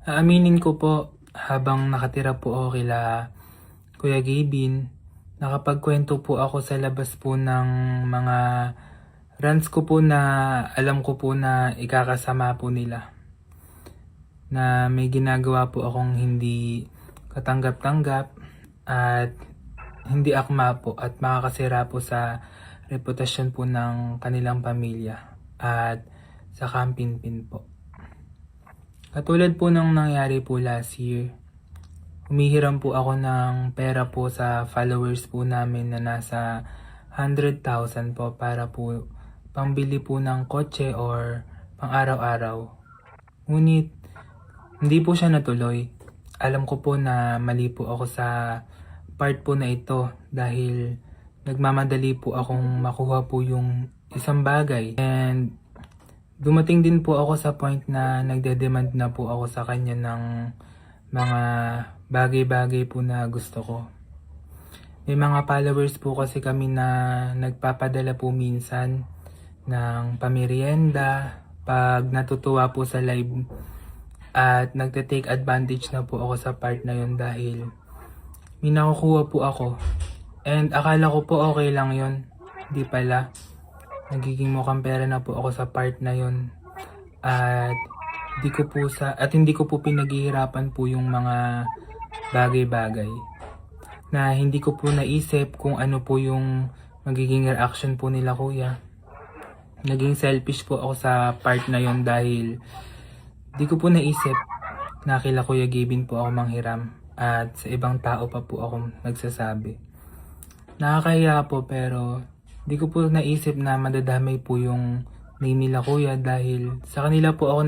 Aaminin ko po, habang nakatira po ako kila Kuya Gabin, nakapagkwento po ako sa labas po ng mga rants ko po na alam ko po na ikakasama po nila. Na may ginagawa po akong hindi katanggap-tanggap at hindi akma po at makakasira po sa reputasyon po ng kanilang pamilya at sa Kampinpin po. Katulad po ng nangyari po last year, humihiram po ako ng pera po sa followers po namin na nasa 100,000 po para po pambili po ng kotse or pang araw-araw. Ngunit hindi po siya natuloy. Alam ko po na mali po ako sa part po na ito dahil nagmamadali po akong makuha po yung isang bagay. And dumating din po ako sa point na nagde-demand na po ako sa kanya ng mga bagay-bagay po na gusto ko. May mga followers po kasi kami na nagpapadala po minsan ng pamerienda pag natutuwa po sa live at nagte-take advantage na po ako sa part na yun dahil may nakukuha po ako. And akala ko po okay lang yun. Hindi pala. Nagiging mukhang pera na po ako sa part na yun. At hindi ko po pinaghihirapan po yung mga bagay-bagay na hindi ko po naisip kung ano po yung magiging reaction po nila kuya. Naging selfish po ako sa part na yun dahil di ko po naisip na kila Kuya Gabin po ako manghiram at sa ibang tao pa po ako nagsasabi. Nakakahiya po pero di ko po naisip na madadamay po yung name nila kuya dahil sa kanila po ako